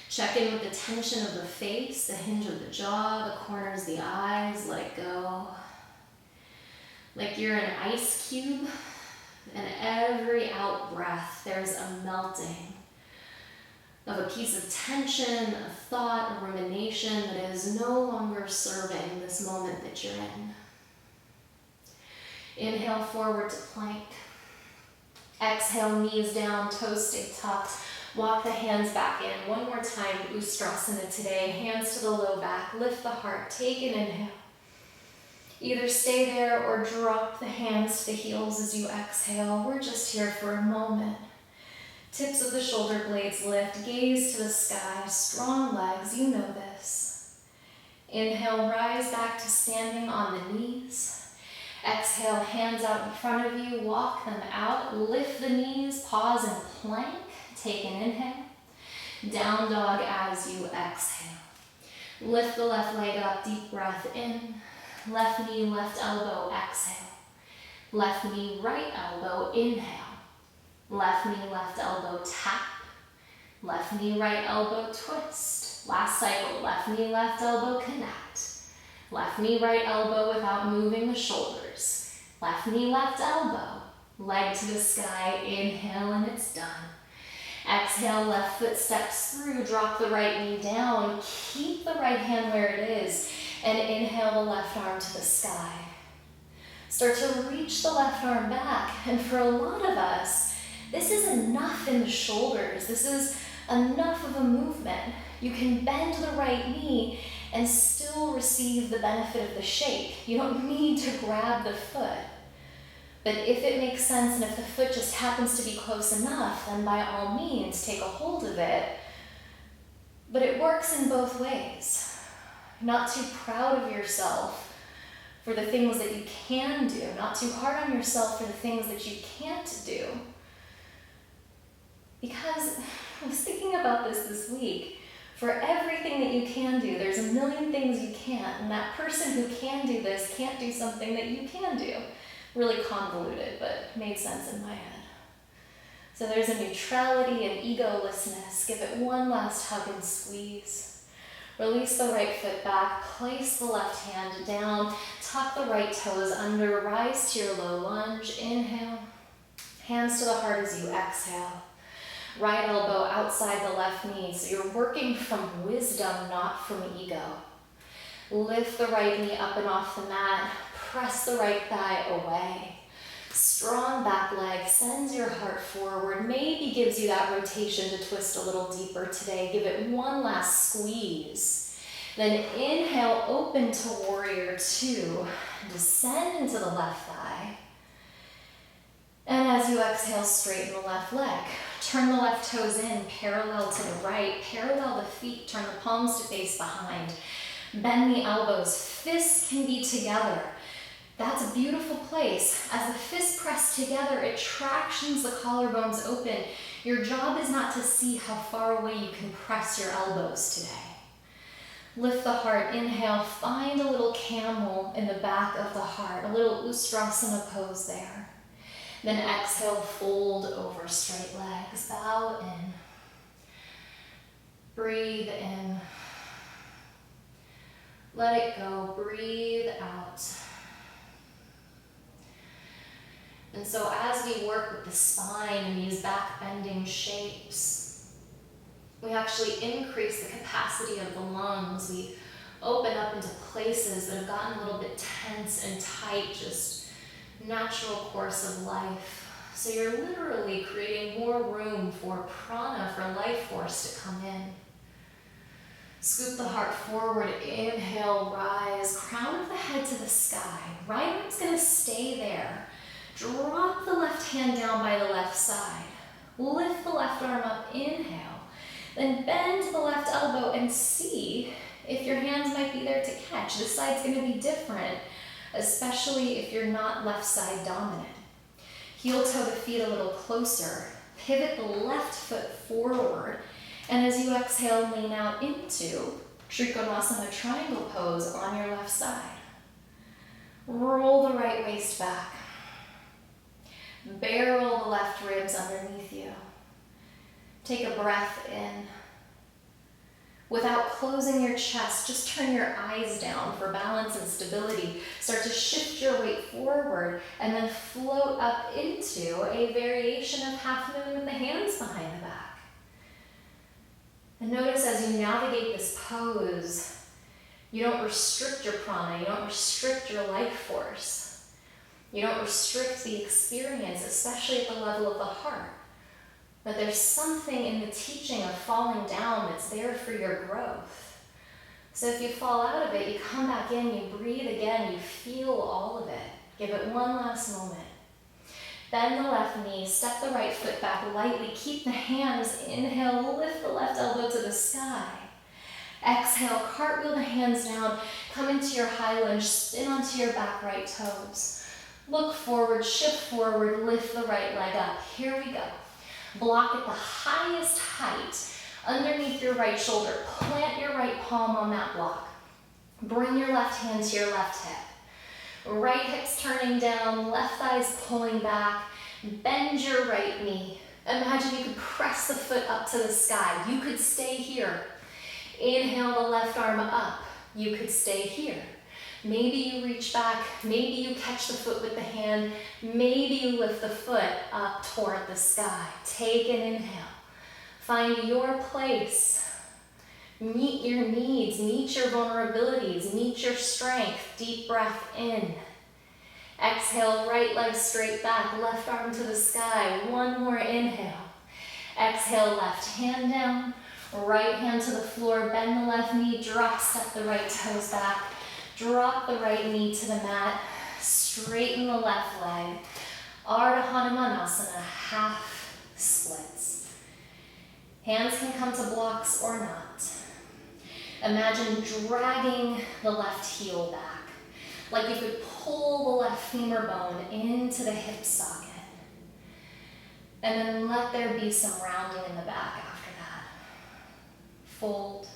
Check in with the tension of the face, the hinge of the jaw, the corners of the eyes, let go. Like you're an ice cube, and every out breath, there's a melting of a piece of tension, a thought, a rumination that is no longer serving this moment that you're in. Inhale forward to plank. Exhale, knees down, toes stay tucked. Walk the hands back in. One more time, Ustrasana today. Hands to the low back, lift the heart, take an inhale. Either stay there or drop the hands to the heels as you exhale. We're just here for a moment. Tips of the shoulder blades lift, gaze to the sky, strong legs, you know this. Inhale, rise back to standing on the knees. Exhale, hands out in front of you, walk them out, lift the knees, pause and plank. Take an inhale. Down dog as you exhale. Lift the left leg up, deep breath in. Left knee, left elbow, exhale. Left knee, right elbow, inhale. Left knee, left elbow, tap. Left knee, right elbow, twist. Last cycle, left knee, left elbow, connect. Left knee, right elbow without moving the shoulders. Left knee, left elbow. Leg to the sky, inhale, and it's done. Exhale, left foot steps through, drop the right knee down, keep the right hand where it is, and inhale the left arm to the sky. Start to reach the left arm back, and for a lot of us, this is enough in the shoulders. This is enough of a movement, you can bend the right knee and still receive the benefit of the shake. You don't need to grab the foot. But if it makes sense and if the foot just happens to be close enough, then by all means, take a hold of it. But it works in both ways. Not too proud of yourself for the things that you can do, not too hard on yourself for the things that you can't do. Because I was thinking about this week. For everything that you can do, there's a million things you can't, and that person who can do this can't do something that you can do. Really convoluted, but made sense in my head. So there's a neutrality and egolessness. Give it one last hug and squeeze. Release the right foot back, place the left hand down, tuck the right toes under, rise to your low lunge. Inhale, hands to the heart as you exhale. Right elbow outside the left knee, so you're working from wisdom, not from ego. Lift the right knee up and off the mat, press the right thigh away. Strong back leg, sends your heart forward, maybe gives you that rotation to twist a little deeper today. Give it one last squeeze. Then inhale, open to warrior two, descend into the left thigh. And as you exhale, straighten the left leg. Turn the left toes in, parallel to the right. Parallel the feet, turn the palms to face behind. Bend the elbows, fists can be together. That's a beautiful place. As the fists press together, it tractions the collarbones open. Your job is not to see how far away you can press your elbows today. Lift the heart, inhale, find a little camel in the back of the heart, a little Ustrasana pose there. Then exhale, fold over straight legs, bow in. Breathe in. Let it go, breathe out. And so as we work with the spine and these back bending shapes, we actually increase the capacity of the lungs. We open up into places that have gotten a little bit tense and tight, just natural course of life. So you're literally creating more room for prana, for life force to come in. Scoop the heart forward, inhale, rise, crown of the head to the sky. Right arm's gonna stay there. Drop the left hand down by the left side. Lift the left arm up, inhale. Then bend the left elbow and see if your hands might be there to catch. This side's gonna be different, especially if you're not left side dominant. Heel toe the feet a little closer. Pivot the left foot forward. And as you exhale, lean out into Trikonasana triangle pose on your left side. Roll the right waist back. Barrel the left ribs underneath you. Take a breath in. Without closing your chest, just turn your eyes down for balance and stability. Start to shift your weight forward and then float up into a variation of half moon with the hands behind the back. And notice as you navigate this pose, you don't restrict your prana, you don't restrict your life force. You don't restrict the experience, especially at the level of the heart. But there's something in the teaching of falling down that's there for your growth. So if you fall out of it, you come back in, you breathe again, you feel all of it. Give it one last moment. Bend the left knee, step the right foot back lightly, keep the hands, inhale, lift the left elbow to the sky. Exhale, cartwheel the hands down, come into your high lunge, spin onto your back right toes. Look forward, shift forward, lift the right leg up. Here we go. Block at the highest height underneath your right shoulder. Plant your right palm on that block. Bring your left hand to your left hip. Right hip's turning down, left thigh's pulling back. Bend your right knee. Imagine you could press the foot up to the sky. You could stay here. Inhale the left arm up. You could stay here. Maybe you reach back, maybe you catch the foot with the hand, maybe you lift the foot up toward the sky. Take an inhale. Find your place. Meet your needs, meet your vulnerabilities, meet your strength. Deep breath in. Exhale, right leg straight back, left arm to the sky. One more inhale. Exhale, left hand down, right hand to the floor, bend the left knee, drop step the right toes back, drop the right knee to the mat, straighten the left leg, Ardha Hanumanasana, half splits. Hands can come to blocks or not. Imagine dragging the left heel back, like you could pull the left femur bone into the hip socket. And then let there be some rounding in the back after that. Fold.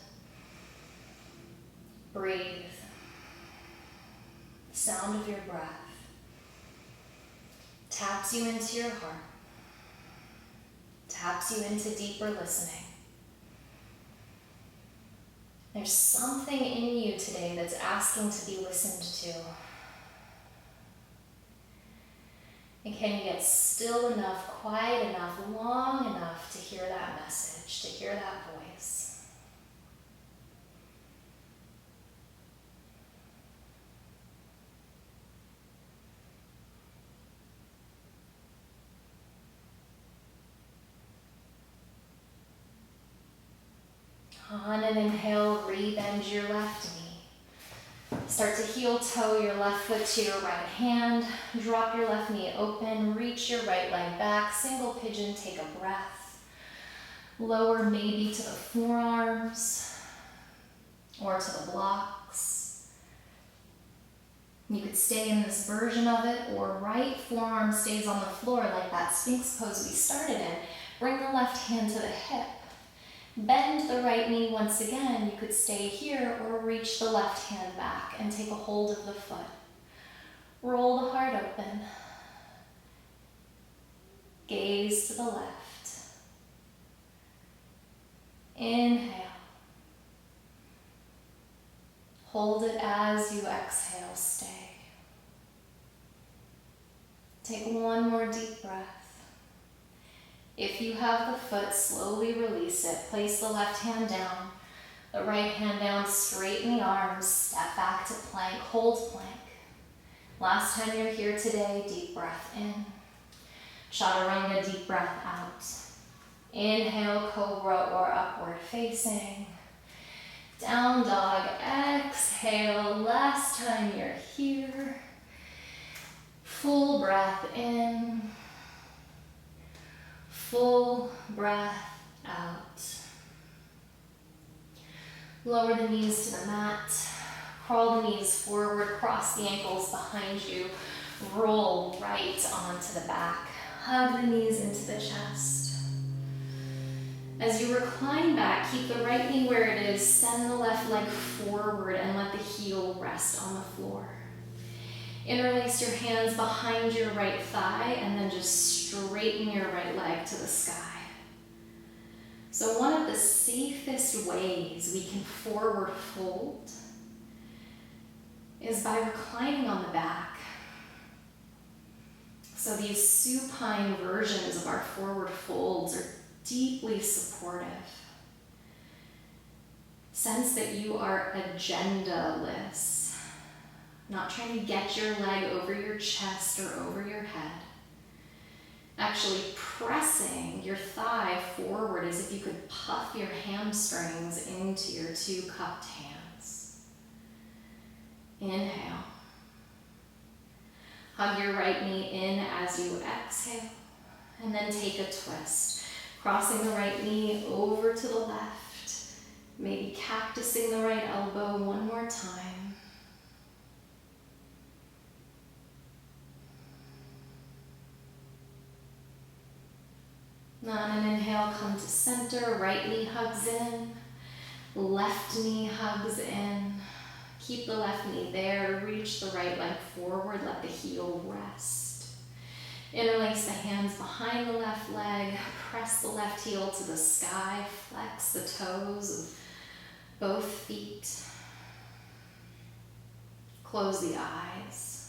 Breathe. Sound of your breath taps you into your heart, taps you into deeper listening. There's something in you today that's asking to be listened to. And can you get still enough, quiet enough, long enough to hear that message, to hear that voice? On an inhale, rebend your left knee. Start to heel toe your left foot to your right hand. Drop your left knee open, reach your right leg back. Single pigeon, take a breath. Lower maybe to the forearms or to the blocks. You could stay in this version of it, or right forearm stays on the floor like that Sphinx pose we started in. Bring the left hand to the hip. Bend the right knee once again. You could stay here or reach the left hand back and take a hold of the foot. Roll the heart open. Gaze to the left. Inhale. Hold it as you exhale. Stay. Take one more deep breath. If you have the foot, slowly release it. Place the left hand down, the right hand down, straighten the arms, step back to plank, hold plank. Last time you're here today, deep breath in. Chaturanga, deep breath out. Inhale, Cobra or upward facing. Down dog, exhale. Last time you're here. Full breath in. Full breath out. Lower the knees to the mat. Crawl the knees forward, cross the ankles behind you. Roll right onto the back. Hug the knees into the chest. As you recline back, keep the right knee where it is. Send the left leg forward and let the heel rest on the floor. Interlace your hands behind your right thigh and then just straighten your right leg to the sky. So one of the safest ways we can forward fold is by reclining on the back. So these supine versions of our forward folds are deeply supportive. Sense that you are agenda-less. Not trying to get your leg over your chest or over your head. Actually pressing your thigh forward as if you could puff your hamstrings into your two cupped hands. Inhale. Hug your right knee in as you exhale. And then take a twist. Crossing the right knee over to the left. Maybe cactusing the right elbow one more time. On an inhale, come to center, right knee hugs in, left knee hugs in. Keep the left knee there, reach the right leg forward, let the heel rest. Interlace the hands behind the left leg, press the left heel to the sky, flex the toes of both feet. Close the eyes.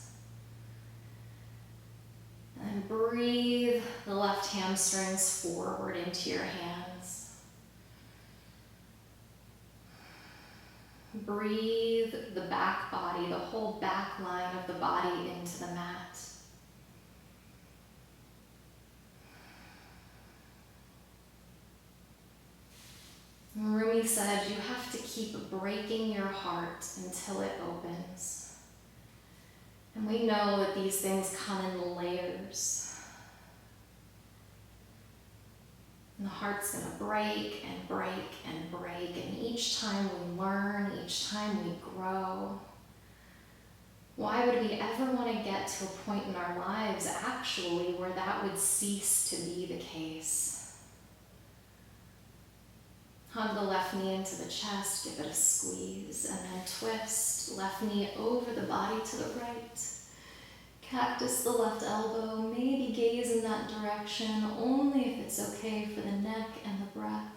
And breathe the left hamstrings forward into your hands. Breathe the back body, the whole back line of the body into the mat. we said, you have to keep breaking your heart until it opens. And we know that these things come in layers. And the heart's going to break and break and break. And each time we learn, each time we grow, why would we ever want to get to a point in our lives actually where that would cease to be the case? Hug the left knee into the chest, give it a squeeze, and then twist. Left knee over the body to the right. Cactus the left elbow, maybe gaze in that direction, only if it's okay for the neck and the breath.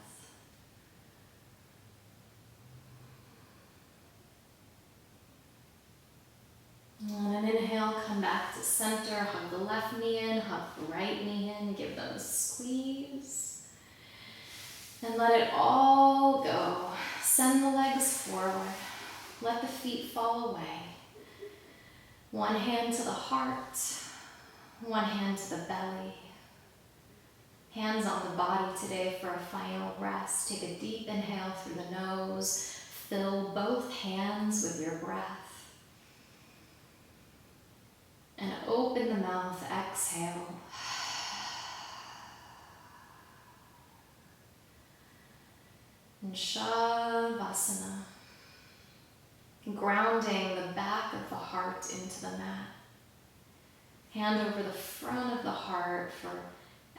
On an inhale, come back to center, hug the left knee in, hug the right knee in, give them a squeeze. And let it all go. Send the legs forward. Let the feet fall away. One hand to the heart, one hand to the belly. Hands on the body today for a final rest. Take a deep inhale through the nose. Fill both hands with your breath. And open the mouth, exhale. And Shavasana. Grounding the back of the heart into the mat. Hand over the front of the heart for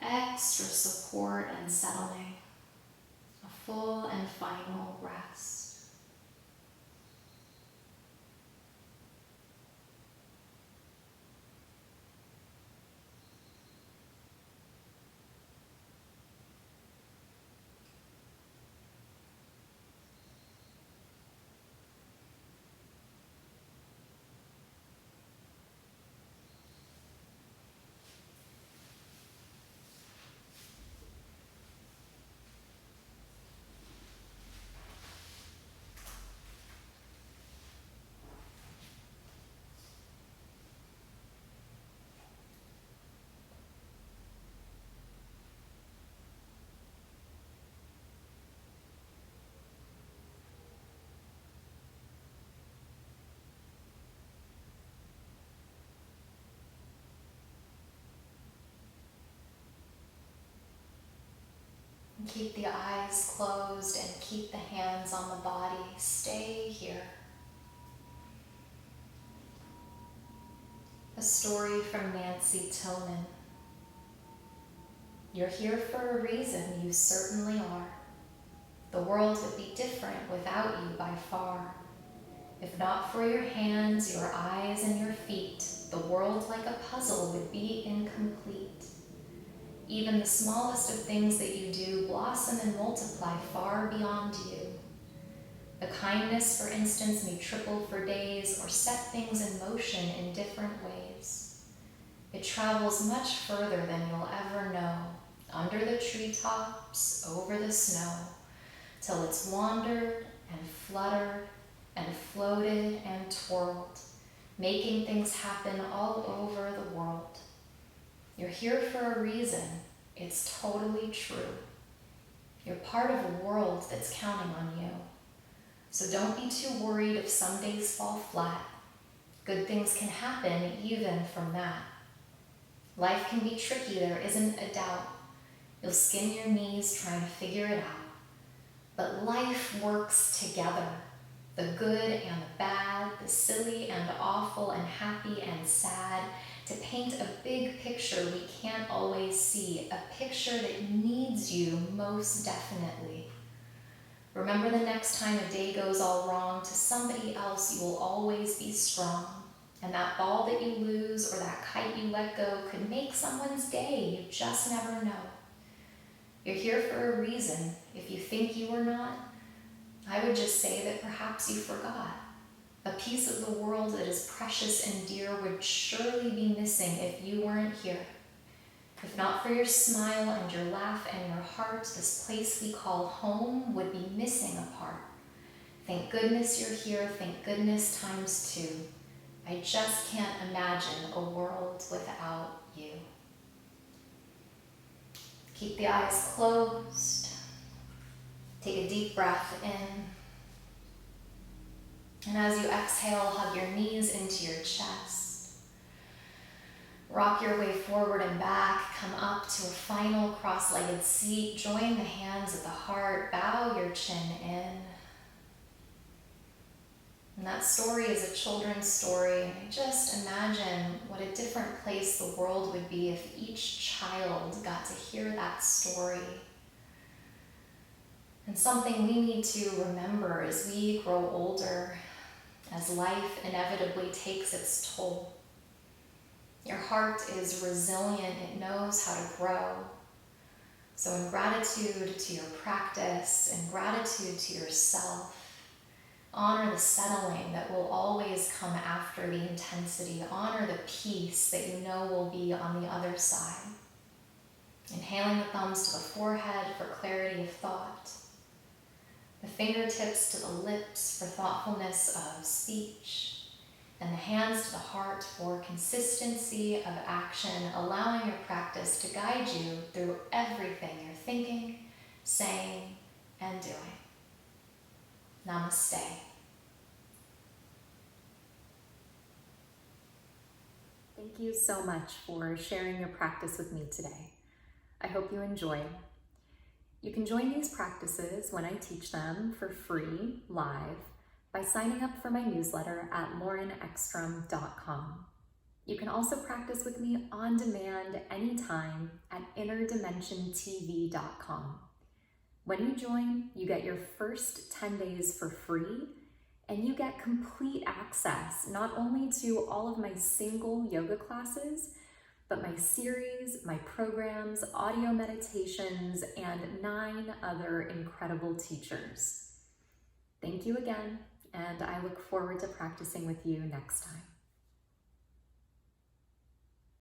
extra support and settling. A full and final rest. Keep the eyes closed and keep the hands on the body. Stay here. A story from Nancy Tillman. You're here for a reason, you certainly are. The world would be different without you by far. If not for your hands, your eyes, and your feet, the world like a puzzle would be incomplete. Even the smallest of things that you do blossom and multiply far beyond you. The kindness, for instance, may triple for days or set things in motion in different ways. It travels much further than you'll ever know, under the treetops, over the snow, till it's wandered and fluttered and floated and twirled, making things happen all over the world. You're here for a reason. It's totally true. You're part of a world that's counting on you. So don't be too worried if some days fall flat. Good things can happen even from that. Life can be tricky, there isn't a doubt. You'll skin your knees trying to figure it out. But life works together. The good and the bad, the silly and awful and happy and sad, to paint a big picture we can't always see, a picture that needs you most definitely. Remember, the next time a day goes all wrong, to somebody else you will always be strong. And that ball that you lose or that kite you let go could make someone's day, you just never know. You're here for a reason. If you think you are not, I would just say that perhaps you forgot. A piece of the world that is precious and dear would surely be missing if you weren't here. If not for your smile and your laugh and your heart, this place we call home would be missing a part. Thank goodness you're here. Thank goodness times two. I just can't imagine a world without you. Keep the eyes closed. Take a deep breath in. And as you exhale, hug your knees into your chest. Rock your way forward and back. Come up to a final cross-legged seat. Join the hands at the heart. Bow your chin in. And that story is a children's story. And I just imagine what a different place the world would be if each child got to hear that story. And something we need to remember as we grow older, as life inevitably takes its toll. Your heart is resilient. It knows how to grow. So in gratitude to your practice, in gratitude to yourself, honor the settling that will always come after the intensity. Honor the peace that you know will be on the other side. Inhaling the thumbs to the forehead for clarity of thought. The fingertips to the lips for thoughtfulness of speech. And the hands to the heart for consistency of action, allowing your practice to guide you through everything you're thinking, saying, and doing. Namaste. Thank you so much for sharing your practice with me today. I hope you enjoy. You can join these practices when I teach them for free, live, by signing up for my newsletter at laureneckstrom.com. You can also practice with me on demand anytime at innerdimensiontv.com. When you join, you get your first 10 days for free, and you get complete access not only to all of my single yoga classes, but my series, my programs, audio meditations, and 9 other incredible teachers. Thank you again, and I look forward to practicing with you next time.